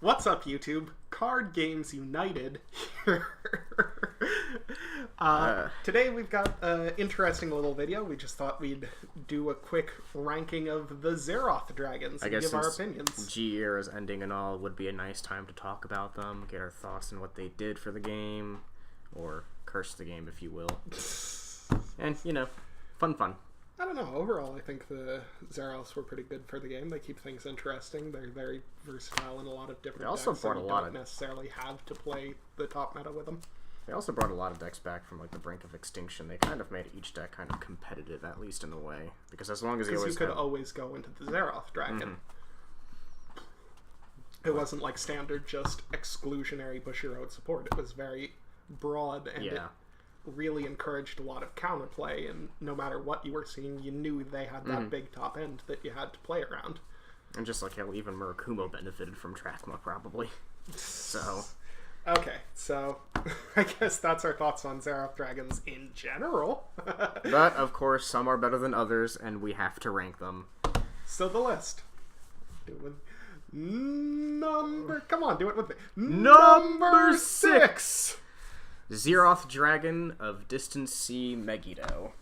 What's up, YouTube? Card Games United here. Today we've got an interesting little video. We just thought we'd do a quick ranking of the Zeroth Dragons and give our opinions. G era is ending and all, it would be a nice time to talk about them, get our thoughts on what they did for the game, or curse the game, if you will. And, you know, fun. I don't know. Overall, I think the Zeroths were pretty good for the game. They keep things interesting. They're very versatile in a lot of different decks. They also brought a lot don't necessarily have to play the top meta with them. They also brought a lot of decks back from like the brink of extinction. They kind of made each deck kind of competitive, at least in a way. Because as long as you could always go into the Zeroth Dragon. It wasn't like standard just exclusionary Bushiroad support. It was very broad and it really encouraged a lot of counterplay, and no matter what you were seeing, you knew they had that big top end that you had to play around. And just like how even Murakumo benefited from Drachma, probably. So... Okay, so I guess that's our thoughts on Zeroth Dragons in general. But, of course, some are better than others, and we have to rank them. So the list. Come on, do it with me. Number 6! Zeroth Dragon of Distant Sea Megiddo.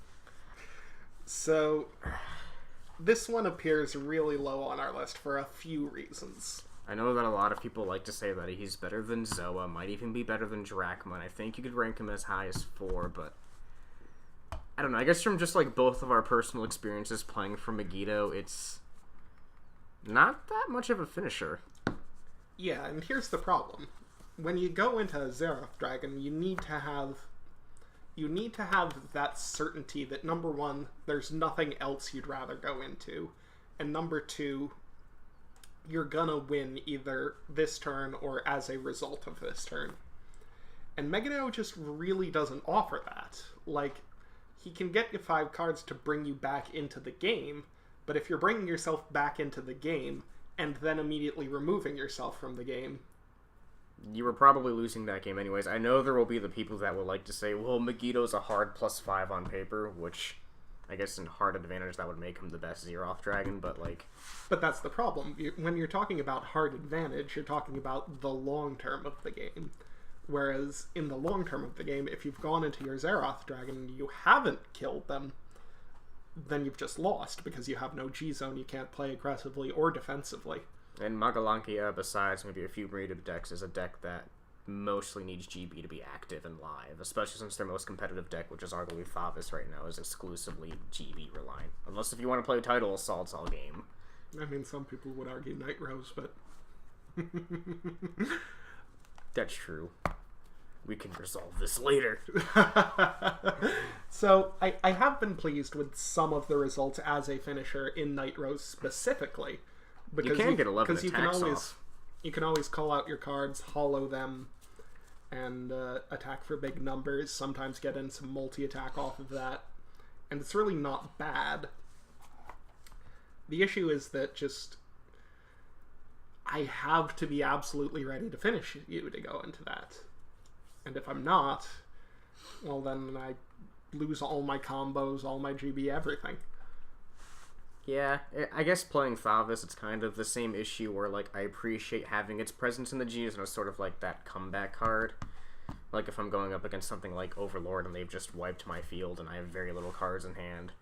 So, this one appears really low on our list for a few reasons. I know that a lot of people like to say that he's better than Zoa, might even be better than Drachma, and I think you could rank him as high as 4, but... I don't know, I guess from just like both of our personal experiences playing for Megiddo, it's not that much of a finisher. Yeah, and here's the problem. When you go into a Zeroth Dragon, you need to have that certainty that, number one, there's nothing else you'd rather go into, and number two, you're gonna win either this turn or as a result of this turn. And Megiddo just really doesn't offer that. Like, he can get you 5 cards to bring you back into the game, but if you're bringing yourself back into the game and then immediately removing yourself from the game, you were probably losing that game anyways. I know there will be the people that will like to say, well, Megiddo's a hard +5 on paper, which I guess in hard advantage that would make him the best Zeroth Dragon, but like... But that's the problem. When you're talking about hard advantage, you're talking about the long term of the game. Whereas in the long term of the game, if you've gone into your Zeroth Dragon and you haven't killed them, then you've just lost, because you have no G-Zone, you can't play aggressively or defensively. And Magalankia, besides maybe a few rated decks, is a deck that mostly needs GB to be active and live, especially since their most competitive deck, which is arguably Thavis right now, is exclusively GB reliant. Unless if you want to play title assaults all game. I mean, some people would argue Night Rose, but... That's true. We can resolve this later. So, I have been pleased with some of the results as a finisher in Night Rose specifically. Because you can get 11 attacks off. You can always call out your cards, hollow them, and attack for big numbers. Sometimes get in some multi-attack off of that. And it's really not bad. The issue is that just... I have to be absolutely ready to finish you to go into that. And if I'm not, well then I lose all my combos, all my GB, everything. Yeah, I guess playing Thavis, it's kind of the same issue where, like, I appreciate having its presence in the Gs, and it's sort of like that comeback card. Like, if I'm going up against something like Overlord and they've just wiped my field and I have very little cards in hand,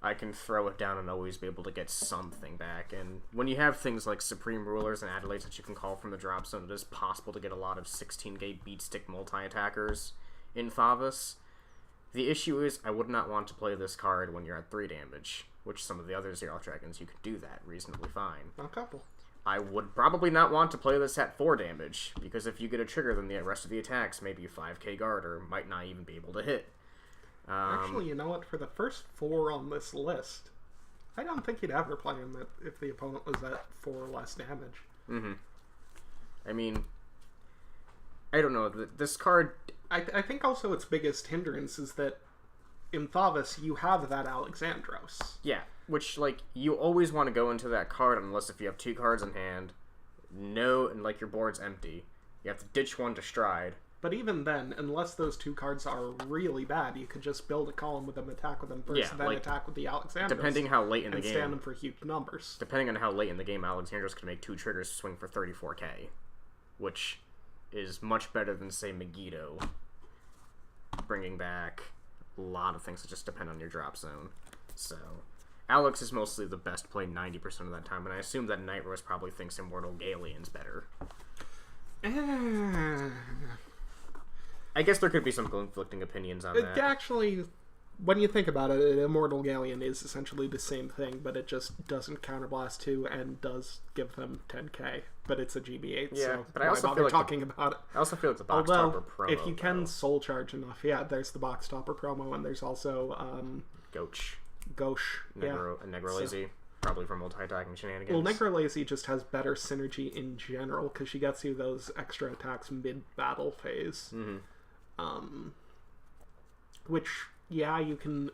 I can throw it down and always be able to get something back. And when you have things like Supreme Rulers and Adelaides that you can call from the drop zone, it is possible to get a lot of 16-gate beatstick multi-attackers in Thavis. The issue is, I would not want to play this card when you're at 3 damage. Which some of the other Zeroth Dragons, you could do that reasonably fine. A couple. I would probably not want to play this at 4 damage, because if you get a trigger, then the rest of the attacks may be 5k guard, or might not even be able to hit. Actually, you know what? For the first 4 on this list, I don't think you'd ever play him if the opponent was at 4 or less damage. I mean, I don't know. This card... I think also its biggest hindrance is that in Thavis, you have that Alexandros. Yeah, which, like, you always want to go into that card unless if you have 2 cards in hand, and, like, your board's empty. You have to ditch one to Stride, But even then, unless those two cards are really bad, you could just build a column with them, attack with them first, and then attack with the Alexandros. Depending how late in the game, stand them for huge numbers. Depending on how late in the game, Alexandros can make 2 triggers swing for 34k, which is much better than, say, Megiddo, bringing back a lot of things that just depend on your drop zone. So, Alex is mostly the best played 90% of that time, and I assume that Night Rose probably thinks Immortal Galeon's better. I guess there could be some conflicting opinions on that. Actually, when you think about it, Immortal Galeon is essentially the same thing, but it just doesn't counterblast 2 and does give them 10k. But it's a GB8, so but I also feel like talking about it. I also feel like the box topper promo. If you can soul charge enough, there's the box topper promo, and there's also Gauche, So, Negrolazy, probably for multi-attacking shenanigans. Well, Negrolazy just has better synergy in general because she gets you those extra attacks mid-battle phase. Mm-hmm. Which, you can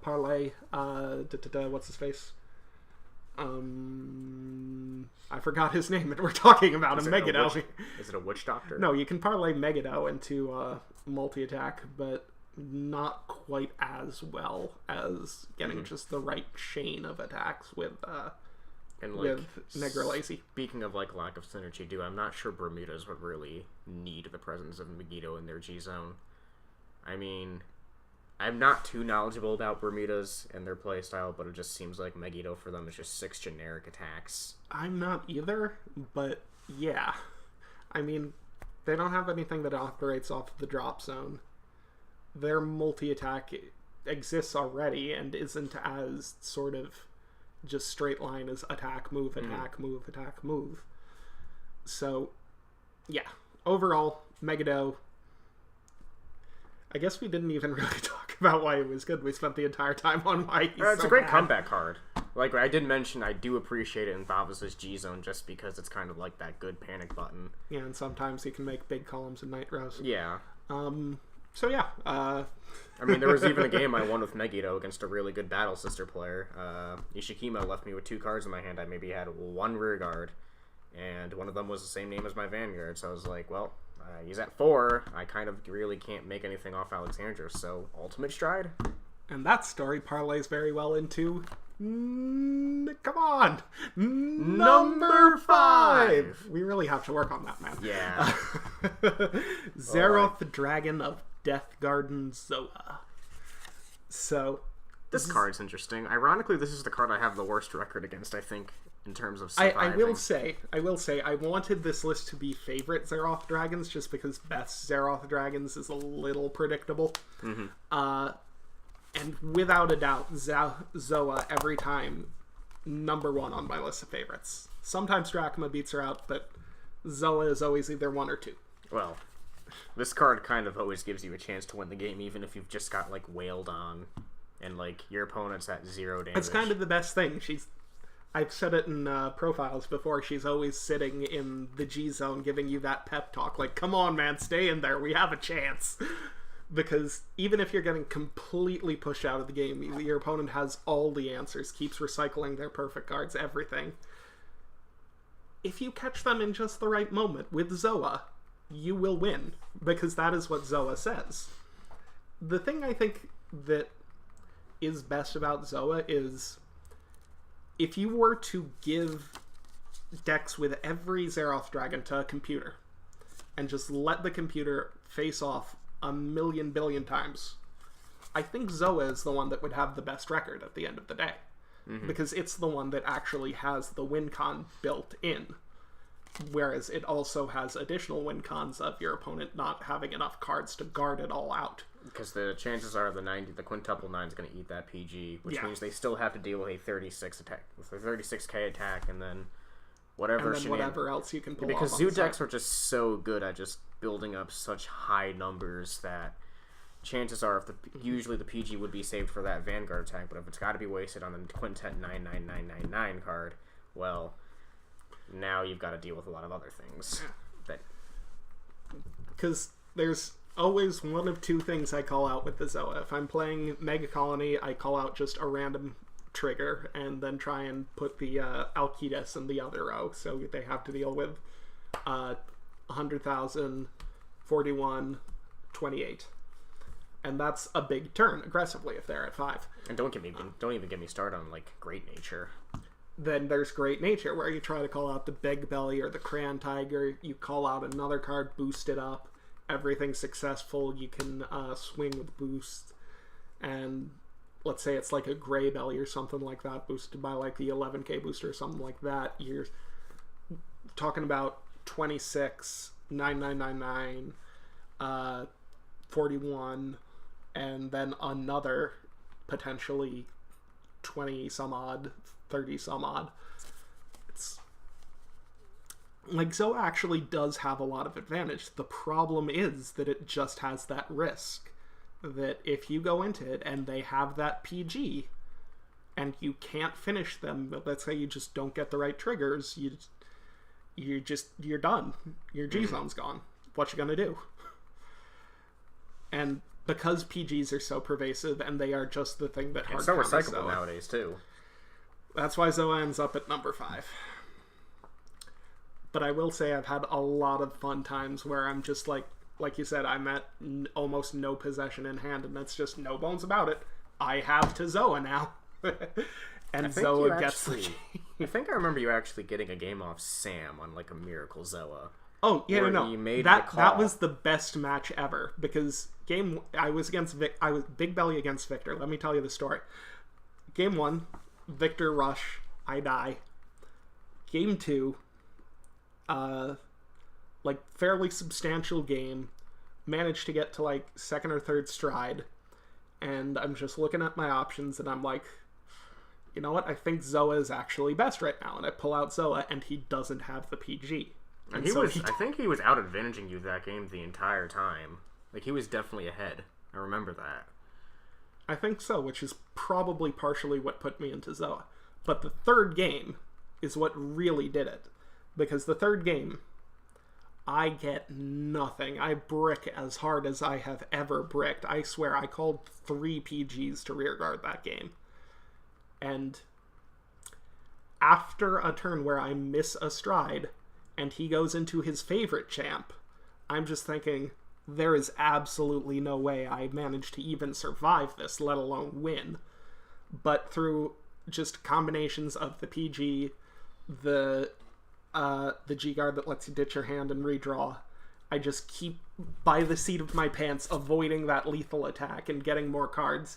parlay. What's his face? I forgot his name, and we're talking about him. Megiddo. Is it a Witch Doctor? No, you can parlay Megiddo into multi-attack, but not quite as well as getting just the right chain of attacks with Negrolazy. Speaking of lack of synergy, I'm not sure Bermudas would really need the presence of Megiddo in their G zone. I mean, I'm not too knowledgeable about Bermudas and their playstyle, but it just seems like Megiddo for them is just 6 generic attacks. I'm not either, but yeah. I mean, they don't have anything that operates off of the drop zone. Their multi-attack exists already and isn't as sort of just straight line as attack, move, attack, move, attack, move. So, yeah. Overall, Megiddo. I guess we didn't even really talk about why it was good. We spent the entire time on why he's It's so a great bad. comeback card. Like I did mention, I do appreciate it in Vavas's G Zone just because it's kind of like that good panic button. Yeah, and sometimes you can make big columns in Night Rose. Yeah. So yeah. I mean, there was even a game I won with Megiddo against a really good Battle Sister player. Ishikima left me with 2 cards in my hand. I maybe had 1 rear guard, and one of them was the same name as my Vanguard. So I was like, well, he's at 4. I kind of really can't make anything off Alexandra, so Ultimate Stride. And that story parlays very well into... come on! Number 5! We really have to work on that, man. Yeah. Zeroth Dragon of Death Garden Zoa. So... This card's interesting. Ironically, this is the card I have the worst record against, I think, in terms of surviving. I will say, I wanted this list to be favorite Zeroth Dragons just because best Zeroth Dragons is a little predictable. Mm-hmm. And without a doubt, Zoa, every time, number 1 on my list of favorites. Sometimes Drachma beats her out, but Zoa is always either 1 or 2. Well, this card kind of always gives you a chance to win the game, even if you've just got, wailed on, and, your opponent's at 0 damage. That's kind of the best thing. I've said it in profiles before, she's always sitting in the G zone giving you that pep talk, come on, man, stay in there, we have a chance. Because even if you're getting completely pushed out of the game, your opponent has all the answers, keeps recycling their perfect cards, everything. If you catch them in just the right moment with Zoa, you will win, because that is what Zoa says. The thing I think that is best about Zoa is if you were to give decks with every Zeroth Dragon to a computer and just let the computer face off a million billion times, I think Zoa is the one that would have the best record at the end of the day. Mm-hmm. Because it's the one that actually has the win con built in. Whereas it also has additional win cons of your opponent not having enough cards to guard it all out. Because the chances are the quintuple 9 is going to eat that PG, which means they still have to deal with a 36k attack, and then whatever else you can pull because off. Zoo decks are just so good at just building up such high numbers that chances are usually the PG would be saved for that Vanguard attack, but if it's got to be wasted on the Quintet 99999 card, well, now you've got to deal with a lot of other things. Because there's always one of 2 things I call out with the Zoa. If I'm playing Mega Colony, I call out just a random trigger and then try and put the Alcides in the other row, so they have to deal with 100,000 41, 28. And that's a big turn aggressively if they're at 5. And don't even get me started on like Great Nature. Then there's Great Nature, where you try to call out the Big Belly or the Crayon Tiger. You call out another card, boost it up. Everything's successful. You can swing with boost. And let's say it's like a Gray Belly or something like that, boosted by like the 11k booster or something like that. You're talking about 26, 9999, 41, and then another potentially 20 some odd, 30 some odd. It's like Zoa actually does have a lot of advantage. The problem is that it just has that risk that if you go into it and they have that PG and you can't finish them, but let's say you just don't get the right triggers, you're done. Your G zone's gone. What you gonna do? And because PGs are so pervasive and they are just the thing that hard so recyclable nowadays too. That's why Zoa ends up at number 5. But I will say I've had a lot of fun times where I'm just like you said, I'm at almost no possession in hand, and that's just no bones about it. I have to Zoa now. And Zoa gets I think I remember you actually getting a game off Sam on like a Miracle Zoa. Oh, yeah, no. You made that was the best match ever, because I was Big Belly against Victor. Let me tell you the story. Game 1, Victor rush, I die. Game 2, like fairly substantial game, managed to get to like second or third stride, and I'm just looking at my options and I'm like, you know what, I think Zoa is actually best right now, and I pull out Zoa and he doesn't have the PG. And I think he was out advantaging you that game the entire time. Like, he was definitely ahead. I remember that. I think so, which is probably partially what put me into Zoa. But the third game is what really did it. Because the third game, I get nothing. I brick as hard as I have ever bricked. I swear, I called 3 PGs to rearguard that game. And after a turn where I miss a stride, and he goes into his favorite champ, I'm just thinking, there is absolutely no way I managed to even survive this, let alone win. But through just combinations of the PG, the G-Guard that lets you ditch your hand and redraw, I just keep, by the seat of my pants, avoiding that lethal attack and getting more cards.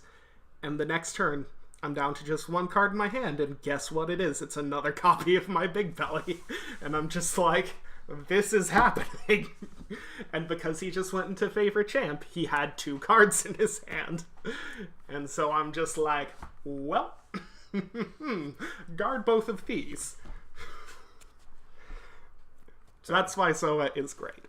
And the next turn, I'm down to just 1 card in my hand, and guess what it is? It's another copy of my Big Belly. And I'm just like, this is happening. And because he just went into favorite champ, he had 2 cards in his hand. And so I'm just like, well, guard both of these. So that's why Zoa is great.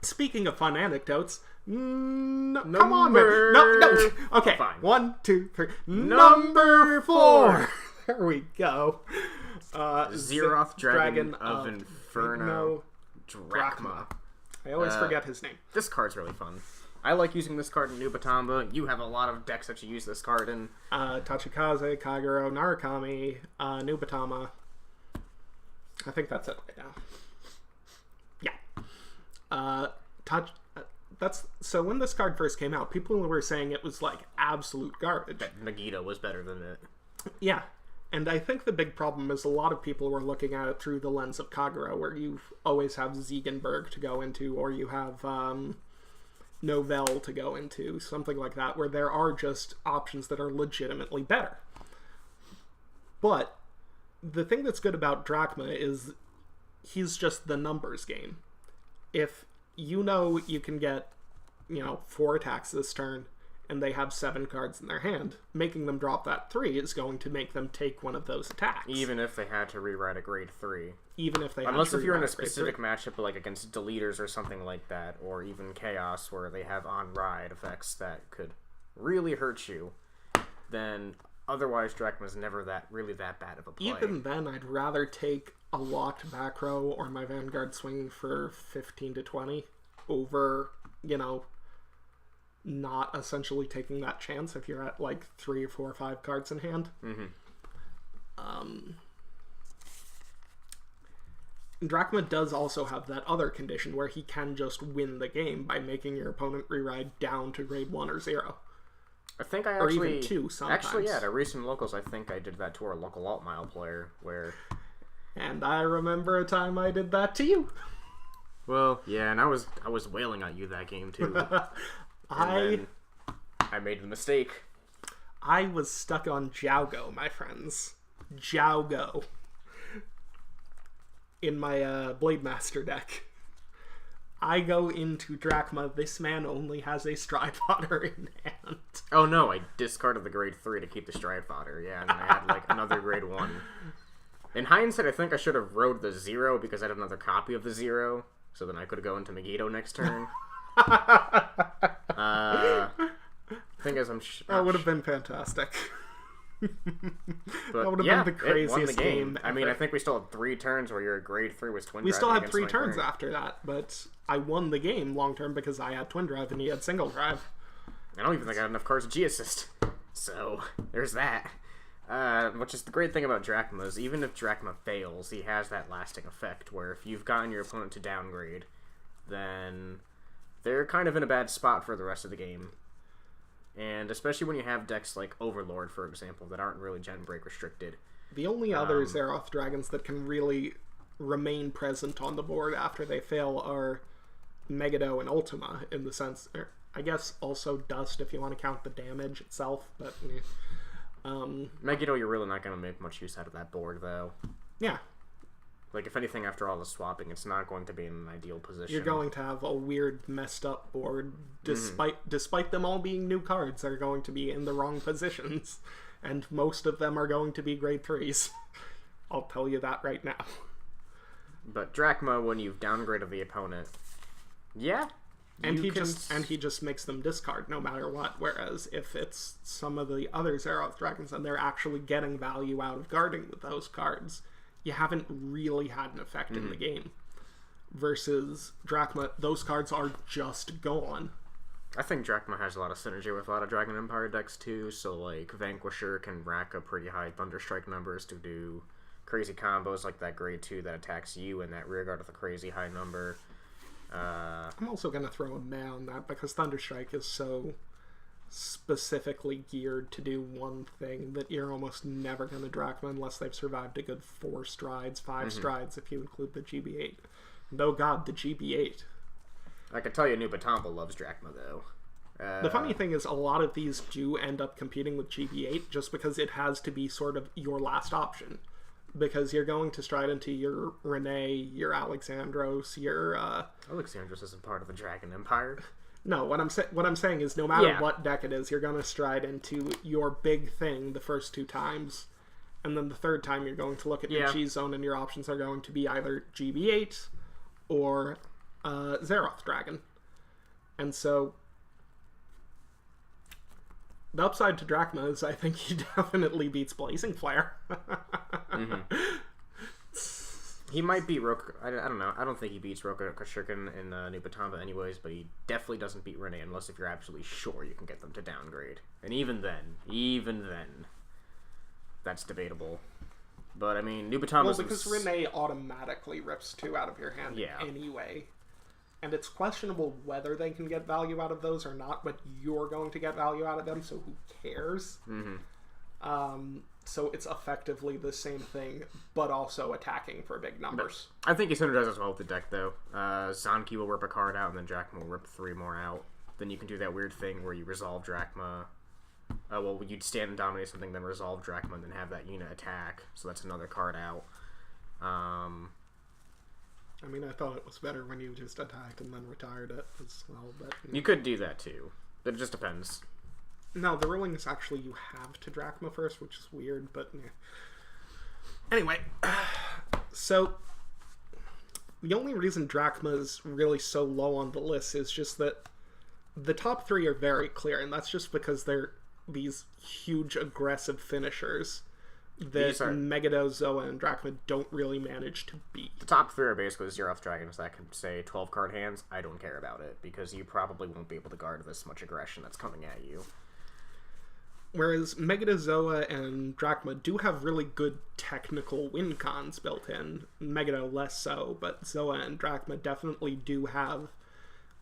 Speaking of fun anecdotes, come on, man. No. Okay, fine. 1, 2, 3. Number 4. There we go. Zeroth Dragon of Inferno Drachma. I always forget his name. This card's really fun. I like using this card in Nubatama. You have a lot of decks that you use this card in. Tachikaze, Kagero, Narukami, Nubatama. I think that's it right now. Yeah. So when this card first came out, people were saying it was like absolute garbage. That Nagita was better than it. Yeah. And I think the big problem is a lot of people were looking at it through the lens of Kagero, where you always have Ziegenberg to go into, or you have Novell to go into, something like that, where there are just options that are legitimately better. But the thing that's good about Drachma is he's just the numbers game. If you know you can get, 4 attacks this turn, and they have 7 cards in their hand, making them drop that 3 is going to make them take one of those attacks. Even if they had to rewrite a grade 3. Unless if you're in a specific matchup, like against deleters or something like that, or even Chaos, where they have on-ride effects that could really hurt you, then otherwise Drachma's never really that bad of a play. Even then, I'd rather take a locked back row or my Vanguard swinging for 15 to 20 over, not essentially taking that chance if you're at like 3 or 4 or 5 cards in hand. Mm-hmm. Drachma does also have that other condition where he can just win the game by making your opponent reride down to grade 1 or 0. I think I or actually... even 2 sometimes. Actually, yeah, at recent locals, I think I did that to our local alt-mile player, where... And I remember a time I did that to you. Well, yeah, and I was wailing at you that game, too. I made the mistake. I was stuck on Jiaogo, my friends. Jiaogo. In my Blade Master deck. I go into Drachma, this man only has a Stride Fodder in hand. Oh no, I discarded the grade 3 to keep the Stride Fodder, yeah, and then I had like another grade 1. In hindsight, I think I should have rode the 0 because I had another copy of the 0, so then I could go into Megiddo next turn. Thing is, that would have been fantastic. But that would have been the craziest game ever. I mean, I think we still had 3 turns where your grade 3 was Twin Drive. We still had 3 turns after that, but I won the game long term because I had Twin Drive and he had Single Drive. I don't even think I had enough cards to G-Assist. So, there's that. Which is the great thing about Drachma is even if Drachma fails, he has that lasting effect where if you've gotten your opponent to downgrade, then they're kind of in a bad spot for the rest of the game. And especially when you have decks like Overlord, for example, that aren't really Gen Break restricted. The only other Zeroth Dragons that can really remain present on the board after they fail are Megiddo and Ultima, in the sense... I guess also Dust if you want to count the damage itself, but... Megiddo, you're really not going to make much use out of that board, though. Yeah. Like, if anything, after all the swapping, it's not going to be in an ideal position. You're going to have a weird, messed up board, despite them all being new cards, are going to be in the wrong positions, and most of them are going to be grade 3s. I'll tell you that right now. But Drachma, when you've downgraded the opponent, yeah, and he just makes them discard no matter what. Whereas if it's some of the other Zeroth Dragons and they're actually getting value out of guarding with those cards, you haven't really had an effect in the game. Versus Drachma, those cards are just gone. I think Drachma has a lot of synergy with a lot of Dragon Empire decks too, so like Vanquisher can rack up pretty high Thunderstrike numbers to do crazy combos like that grade 2 that attacks you and that rearguard with a crazy high number. I'm also going to throw a meh on that because Thunderstrike is so specifically geared to do one thing that you're almost never going to Drachma unless they've survived a good 4 strides, 5 strides if you include the GB8. And oh god, the GB8. I can tell you Nubatamba loves Drachma though. The funny thing is a lot of these do end up competing with GB8 just because it has to be sort of your last option. Because you're going to stride into your Renee, your Alexandros, your... Alexandros isn't part of the Dragon Empire. No, what I'm saying is no matter what deck it is, you're going to stride into your big thing the first 2 times. And then the third time you're going to look at your cheese zone and your options are going to be either GB8 or Zeroth Dragon. And so... the upside to Drachma is I think he definitely beats Blazing Flare. He might beat Roka. I don't know. I don't think he beats Roka Shuriken in Nubatamba anyways, but he definitely doesn't beat Renee unless if you're absolutely sure you can get them to downgrade. And even then, that's debatable. But I mean, Nubatamba... because Renee automatically rips 2 out of your hand anyway. And it's questionable whether they can get value out of those or not, but you're going to get value out of them, so who cares? So it's effectively the same thing, but also attacking for big numbers. But I think he synergizes well with the deck, though. Zanki will rip a card out, and then Drachma will rip 3 more out. Then you can do that weird thing where you resolve Drachma. You'd stand and dominate something, then resolve Drachma, and then have that unit attack. So that's another card out. I mean, I thought it was better when you just attacked and then retired it as well. But you could do that, too. But it just depends. No, the ruling is actually you have to Drachma first, which is weird, but... yeah. Anyway, so... the only reason Drachma is really so low on the list is just that the top 3 are very clear, and that's just because they're these huge aggressive finishers that Megiddo, Zoa, and Drachma don't really manage to beat. The top 3 are basically Zeroth Dragons that can say 12 card hands. I don't care about it, because you probably won't be able to guard this much aggression that's coming at you. Whereas Megiddo, and Drachma do have really good technical win cons built in. Megiddo less so, but Zoa and Drachma definitely do have,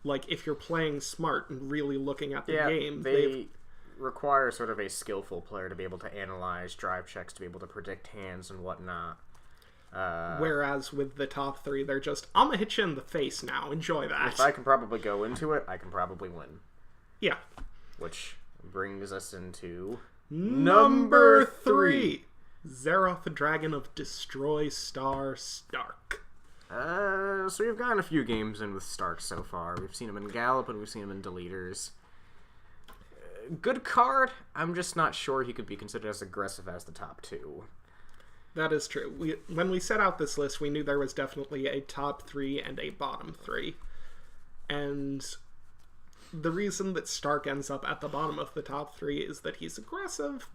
like, if you're playing smart and really looking at the game, they require sort of a skillful player to be able to analyze drive checks, to be able to predict hands and whatnot. Whereas with the top three, they're just, I'm gonna hit you in the face now, enjoy that. If I can probably go into it, I can probably win. Yeah. Which brings us into number 3, Zeroth Dragon of Destroy Star Stark. So we've gotten a few games in with Stark so far. We've seen him in Gallop and we've seen him in Deleters. Good card. I'm just not sure he could be considered as aggressive as the top 2. That is true. When we set out this list, we knew there was definitely a top 3 and a bottom 3. And the reason that Stark ends up at the bottom of the top 3 is that he's aggressive,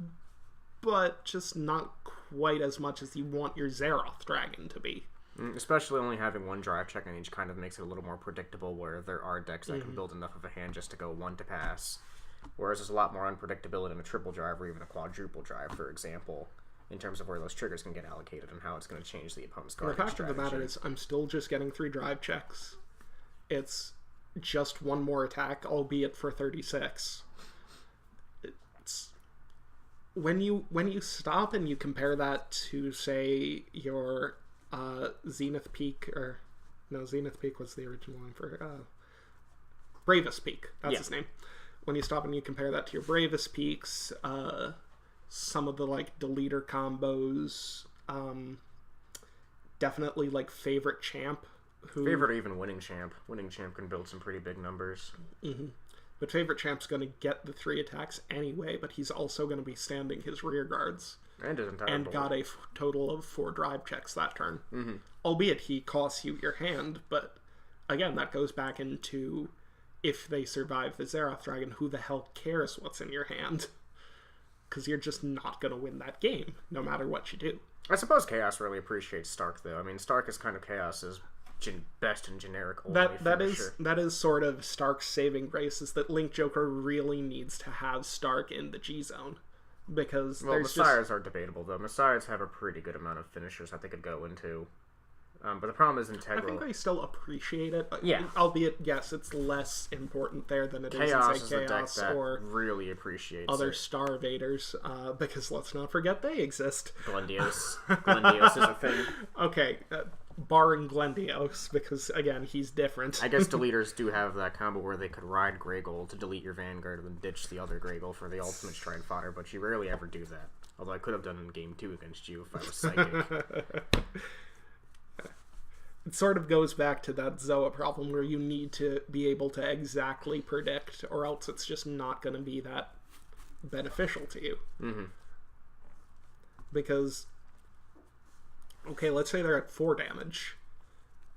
but just not quite as much as you want your Zeroth Dragon to be. Especially only having one drive check on each kind of makes it a little more predictable, where there are decks that can build enough of a hand just to go 1 to pass. Whereas there's a lot more unpredictability in a triple drive or even a quadruple drive, for example, in terms of where those triggers can get allocated and how it's going to change the opponent's card. The fact of the matter is, I'm still just getting 3 drive checks. It's just 1 more attack, albeit for 36. It's when you stop and you compare that to, say, your Zenith Peak, or no, Zenith Peak was the original one for Bravest Peak. That's his name. When you stop and you compare that to your Bravest Peaks, some of the like deleter combos, definitely like Favorite Champ. Favorite or even Winning Champ. Winning Champ can build some pretty big numbers. But Favorite Champ's going to get the 3 attacks anyway, but he's also going to be standing his rear guards. And got a total of 4 drive checks that turn. Albeit he costs you your hand, but again, that goes back into, if they survive the Zeroth Dragon, who the hell cares what's in your hand? Because you're just not going to win that game, no matter what you do. I suppose Chaos really appreciates Stark, though. I mean, Stark is kind of Chaos's best and generic that is sort of Stark's saving grace, is that Link Joker really needs to have Stark in the G zone. Because Messiahs are debatable, though. Messiahs have a pretty good amount of finishers that they could go into. But the problem is integral. I think they still appreciate it. Yeah. Albeit, yes, it's less important there than it Chaos is in, say, Chaos or really appreciates other Star Invaders. Because let's not forget they exist. Glendios. Glendios is a thing. Okay, barring Glendios, because, again, he's different. I guess Deleters do have that combo where they could ride Greygold to delete your Vanguard and then ditch the other Greygold for the ultimate Stride Fodder, but you rarely ever do that. Although I could have done it in Game 2 against you if I was Psychic. It sort of goes back to that Zoa problem where you need to be able to exactly predict, or else it's just not going to be that beneficial to you. Because, okay, let's say they're at 4 damage,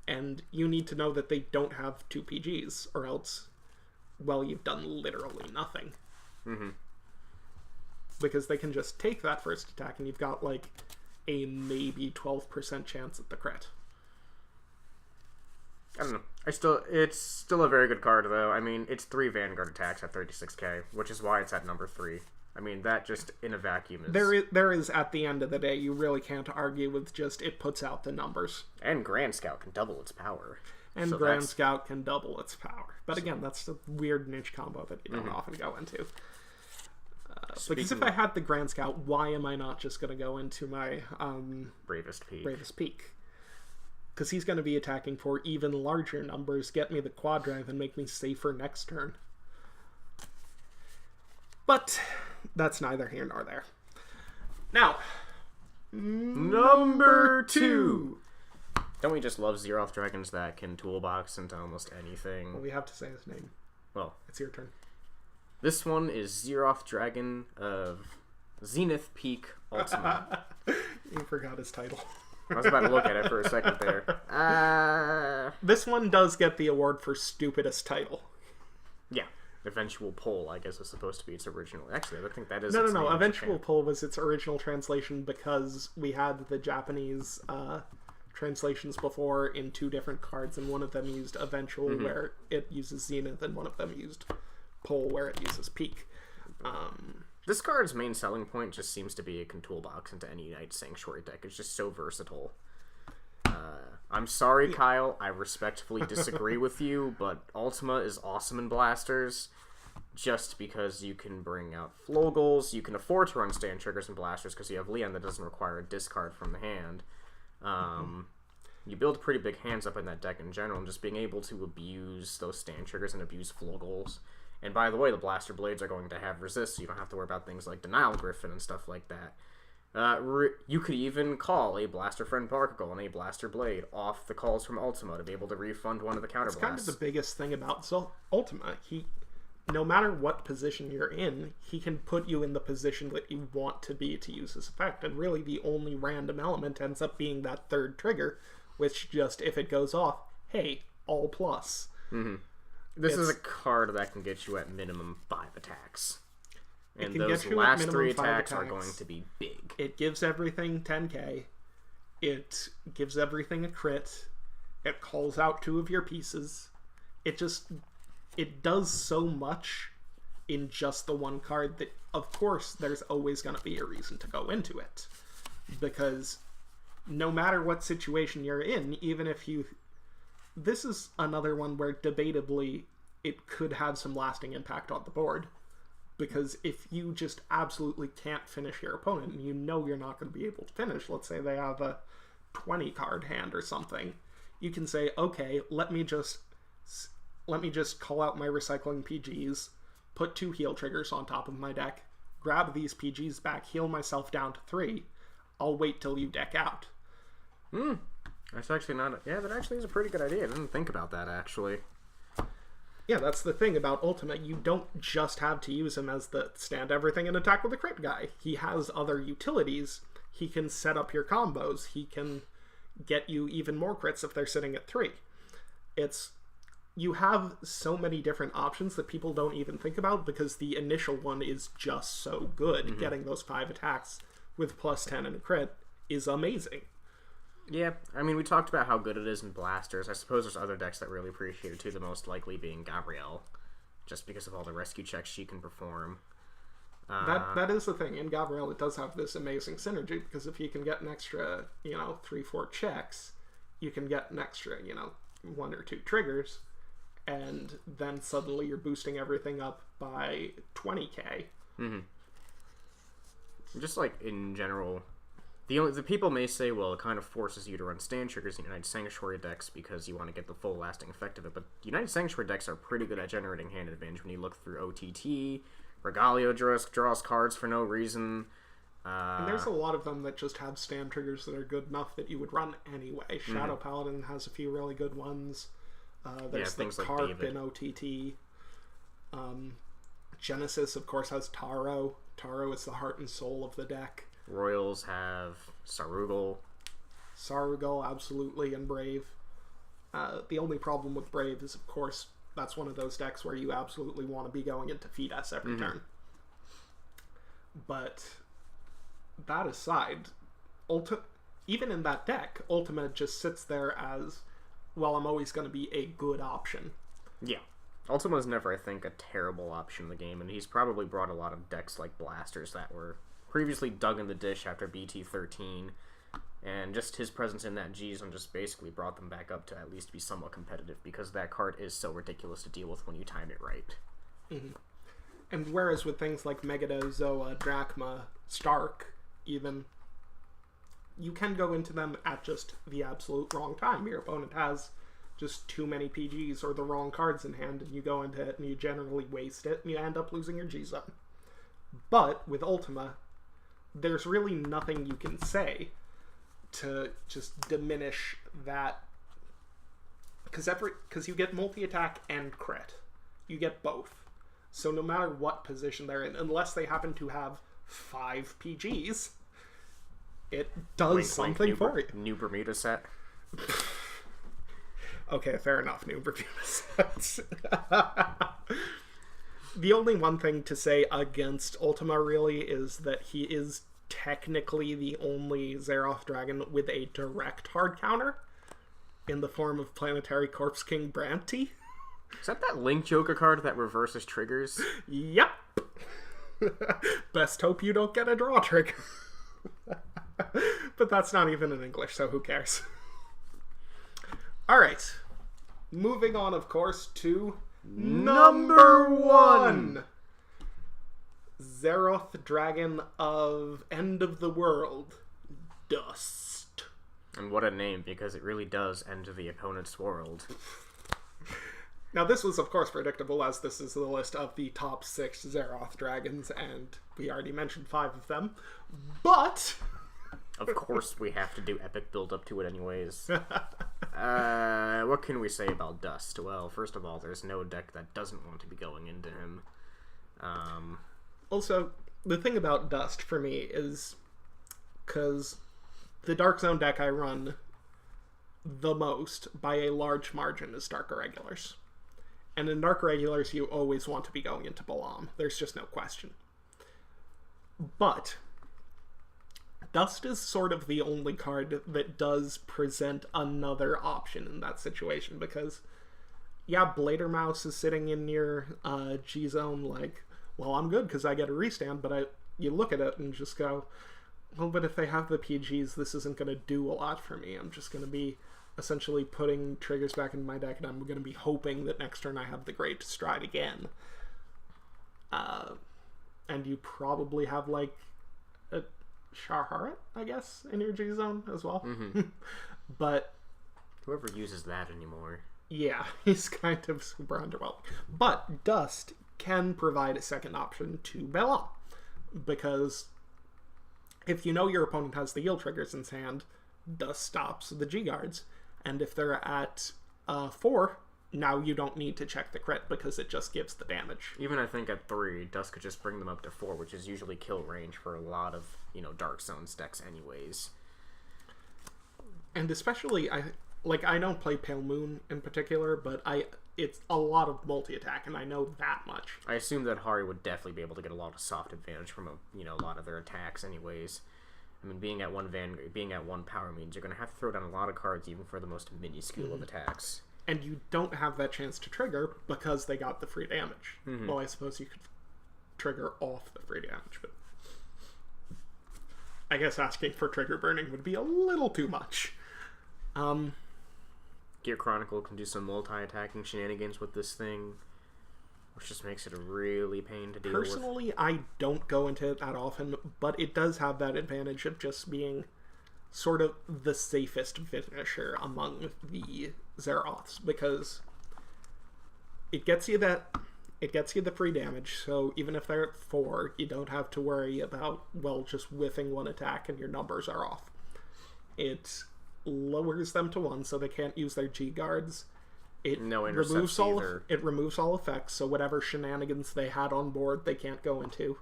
and you need to know that they don't have 2 PGs, or else, well, you've done literally nothing. Because they can just take that first attack, and you've got, like, a maybe 12% chance at the crit. I don't know. It's still a very good card, though. I mean, it's 3 Vanguard attacks at 36k, which is why it's at number 3. I mean, that just in a vacuum is... There is, at the end of the day, you really can't argue with just it puts out the numbers. And Grand Scout can double its power. And so Grand Scout can double its power. But again, that's a weird niche combo that you don't often go into. Because if I had the Grand Scout, why am I not just going to go into my... Bravest Peak. Because he's going to be attacking for even larger numbers, get me the quad drive, and make me safer next turn. But that's neither here nor there. Now, number 2. Don't we just love Zeroth Dragons that can toolbox into almost anything? Well, we have to say his name. Well, it's your turn. This one is Zeroth Dragon of Zenith Peak Ultimate. You forgot his title. I was about to look at it for a second there. This one does get the award for stupidest title. Yeah. Eventual Pull, I guess, is supposed to be its original. Actually, I think that is No. Eventual Pull was its original translation because we had the Japanese translations before in 2 different cards, and one of them used Eventual, where it uses Zenith, and one of them used Pull, where it uses Peak. This card's main selling point just seems to be it can toolbox into any United Sanctuary deck. It's just so versatile. I'm sorry, Kyle. I respectfully disagree with you, but Ultima is awesome in blasters just because you can bring out Flogels. You can afford to run stand triggers and blasters because you have Leon that doesn't require a discard from the hand. You build pretty big hands up in that deck in general, and just being able to abuse those stand triggers and abuse Flogels. And by the way, the Blaster Blades are going to have resist, so you don't have to worry about things like Denial Griffin and stuff like that. You could even call a Blaster Friend Barkacle and a Blaster Blade off the calls from Ultima to be able to refund one of the counterblasts. It's kind of the biggest thing about Ultima. No matter what position you're in, he can put you in the position that you want to be to use his effect. And really the only random element ends up being that third trigger, which just, if it goes off, hey, all plus. Mm-hmm. This is a card that can get you at minimum 5 attacks. And those last 3 attacks are going to be big. It gives everything 10k. It gives everything a crit. It calls out 2 of your pieces. It does so much in just the one card that, of course, there's always going to be a reason to go into it. Because no matter what situation you're in, even if you... This is another one where, debatably, it could have some lasting impact on the board. Because if you just absolutely can't finish your opponent, and you know you're not going to be able to finish, let's say they have a 20-card hand or something, you can say, okay, let me just call out my recycling PGs, put 2 heal triggers on top of my deck, grab these PGs back, heal myself down to 3, I'll wait till you deck out. That's actually not... Yeah, that actually is a pretty good idea. I didn't think about that, actually. Yeah, that's the thing about Ultimate. You don't just have to use him as the stand everything and attack with a crit guy. He has other utilities. He can set up your combos. He can get you even more crits if they're sitting at 3. You have so many different options that people don't even think about because the initial one is just so good. Mm-hmm. Getting those 5 attacks with plus 10 and a crit is amazing. Yeah, I mean, we talked about how good it is in blasters. I suppose there's other decks that really appreciate it too, the most likely being Gabrielle, just because of all the rescue checks she can perform. That is the thing. In Gabrielle, it does have this amazing synergy, because if you can get an extra, 3-4 checks, you can get an extra, 1 or 2 triggers, and then suddenly you're boosting everything up by 20k. Mm-hmm. Just like in general... The people may say, well, it kind of forces you to run stand triggers in United Sanctuary decks because you want to get the full lasting effect of it, but United Sanctuary decks are pretty good at generating hand advantage when you look through OTT. Regalio draws cards for no reason. And there's a lot of them that just have stand triggers that are good enough that you would run anyway. Shadow Paladin has a few really good ones. There's the Carp in OTT. Genesis, of course, has Taro. Taro is the heart and soul of the deck. Royals have Sarugal. Sarugal, absolutely, and Brave. The only problem with Brave is, of course, that's one of those decks where you absolutely want to be going into Feed S every turn. But that aside, even in that deck, Ultimate just sits there as, well, I'm always going to be a good option. Yeah. Ultima is never, I think, a terrible option in the game, and he's probably brought a lot of decks like Blasters that were previously dug in the dish after BT13, and just his presence in that G zone just basically brought them back up to at least be somewhat competitive, because that card is so ridiculous to deal with when you time it right. Mm-hmm. And whereas with things like Megiddo, Zoa, Drachma, Stark, even, you can go into them at just the absolute wrong time. Your opponent has just too many PGs or the wrong cards in hand, and you go into it and you generally waste it, and you end up losing your G zone. But with Ultima, there's really nothing you can say to just diminish that, because you get multi-attack and crit. You get both. So no matter what position they're in, unless they happen to have 5 PGs, it does something for you. New Bermuda set. Okay, fair enough. New Bermuda sets. The only one thing to say against Ultima, really, is that he is technically the only Zeroth Dragon with a direct hard counter in the form of Planetary Corpse King Branty. Is that Link Joker card that reverses triggers? Yep. Best hope you don't get a draw trigger. But that's not even in English, so who cares? Alright. Moving on, of course, to number 1. Zeroth Dragon of End of the World. Dust. And what a name, because it really does end the opponent's world. Now, this was, of course, predictable, as this is the list of the top 6 Zeroth Dragons, and we already mentioned 5 of them. But... Of course, we have to do epic build-up to it anyways. What can we say about Dust? Well, first of all, there's no deck that doesn't want to be going into him. Also, the thing about Dust, for me, is... Because the Dark Zone deck I run the most, by a large margin, is Dark Irregulars. And in Dark Irregulars, you always want to be going into Balam. There's just no question. But Dust is sort of the only card that does present another option in that situation, because, yeah, Blader Mouse is sitting in your G-Zone like, well, I'm good because I get a restand, but you look at it and just go, well, but if they have the PGs, this isn't going to do a lot for me. I'm just going to be essentially putting triggers back into my deck, and I'm going to be hoping that next turn I have the Great Stride again. And you probably have, like, a Sharharet, I guess, in your G-Zone as well. Mm-hmm. But... Whoever uses that anymore. Yeah, he's kind of super underwhelming. But Dust can provide a second option to Bella, because if you know your opponent has the Yield triggers in his hand, Dust stops the G-Guards. And if they're at 4, now you don't need to check the crit because it just gives the damage. Even I think at 3, Dust could just bring them up to 4, which is usually kill range for a lot of, Dark Zone decks anyways. And especially, I don't play Pale Moon in particular, but it's a lot of multi-attack, and I know that much. I assume that Hari would definitely be able to get a lot of soft advantage from a lot of their attacks anyways. I mean, being at 1 power means you're going to have to throw down a lot of cards even for the most minuscule of attacks. And you don't have that chance to trigger because they got the free damage. Mm-hmm. Well, I suppose you could trigger off the free damage, but I guess asking for trigger burning would be a little too much. Gear Chronicle can do some multi-attacking shenanigans with this thing, which just makes it a really pain to deal with. Personally, I don't go into it that often, but it does have that advantage of just being sort of the safest finisher among the Zeroths, because it gets you the free damage, so even if they're at 4, you don't have to worry about, well, just whiffing one attack and your numbers are off. It lowers them to 1, so they can't use their G-Guards. It removes all effects, so whatever shenanigans they had on board, they can't go into.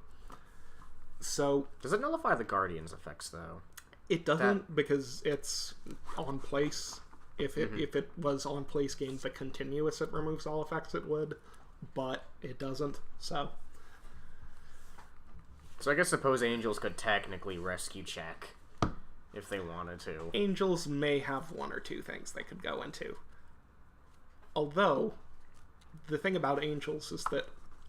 So does it nullify the Guardian's effects, though? It doesn't, because it's on place. If it was on place games that continuous, it removes all effects, it would, but it doesn't. So I guess suppose Angels could technically rescue check if they wanted to. Angels may have 1 or 2 things they could go into. Although, the thing about Angels is that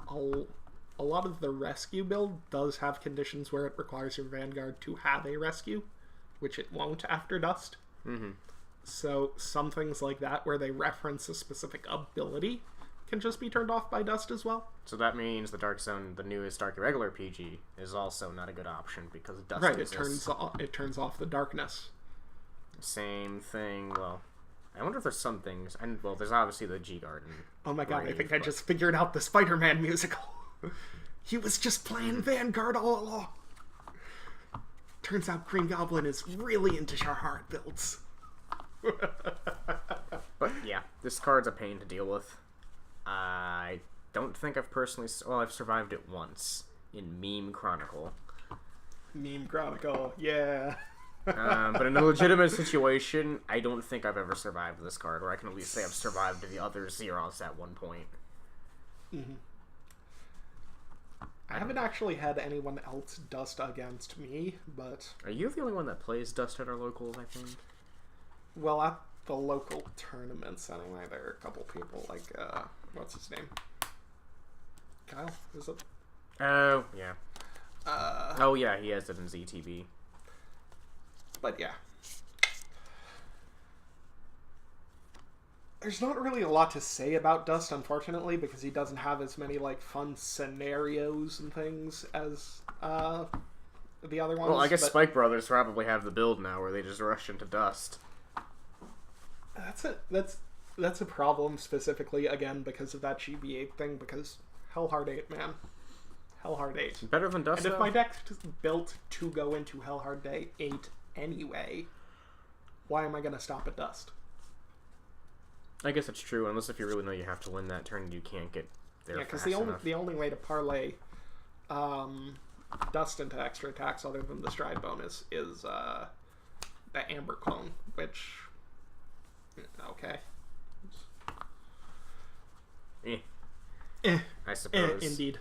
a lot of the rescue build does have conditions where it requires your Vanguard to have a rescue, which it won't after Dust. Mm-hmm. So some things like that, where they reference a specific ability, can just be turned off by Dust as well. So that means the Dark Zone, the newest Dark Irregular PG, is also not a good option because Dust exists. It turns off the darkness. Same thing, well... I wonder if there's some things, and well, there's obviously the G-Garden. Oh my god, I think I just figured out the Spider-Man musical. He was just playing Vanguard all along. Turns out Green Goblin is really into Sharharet builds. But yeah, this card's a pain to deal with. I don't think I've personally... Well, I've survived it once in Meme Chronicle. Meme Chronicle, yeah. But in a legitimate situation, I don't think I've ever survived this card, or I can at least say I've survived the other Zeroths at one point. Mm-hmm. I haven't actually had anyone else Dust against me, but... Are you the only one that plays Dust at our locals, I think? Well, at the local tournaments, anyway, there are a couple people, like, what's his name? Kyle? Is it? Oh, yeah. Oh, yeah, he has it in ZTB. But yeah. There's not really a lot to say about Dust, unfortunately, because he doesn't have as many, like, fun scenarios and things as the other ones. Well, I guess Spike Brothers probably have the build now where they just rush into Dust. That's a problem specifically, again, because of that GB8 thing, because Hellhard 8, man. Hellhard 8. Better than Dust, And if my deck's built to go into Hellhard 8 anyway, why am I going to stop at Dust? I guess it's true, unless if you really know you have to win that turn and you can't get there fast because enough. the only way to parlay Dust into extra attacks other than the stride bonus is the Amber Clone, which... Okay. I suppose. Indeed.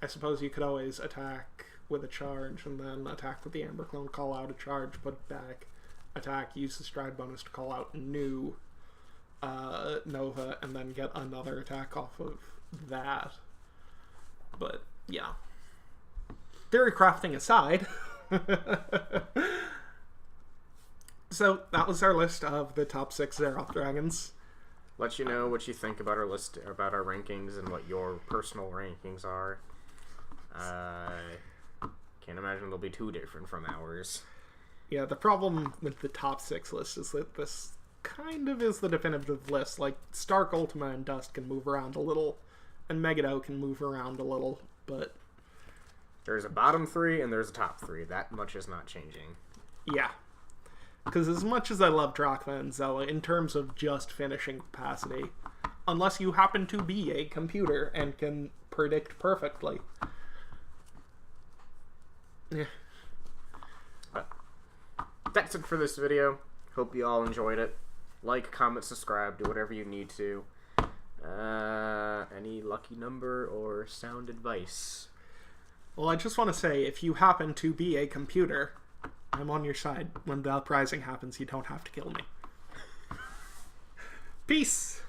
I suppose you could always attack with a charge and then attack with the Amber Clone, call out a charge, put it back, attack, use the stride bonus to call out new Nova, and then get another attack off of that. But, yeah. Theory crafting aside. So, that was our list of the top 6 Zeroth Dragons. Let you know what you think about our list, about our rankings, and what your personal rankings are. Can't imagine they'll be too different from ours. Yeah, the problem with the top 6 list is that this kind of is the definitive list. Like, Stark, Ultima, and Dust can move around a little, and Megiddo can move around a little, but... There's a bottom 3, and there's a top 3. That much is not changing. Yeah. Because as much as I love Drachma and Zella, in terms of just finishing capacity, unless you happen to be a computer and can predict perfectly... Yeah. But that's it for this video. Hope you all enjoyed it. Like, comment, subscribe, do whatever you need to. Any lucky number or sound advice? Well, I just want to say, if you happen to be a computer, I'm on your side. When the uprising happens, you don't have to kill me. Peace!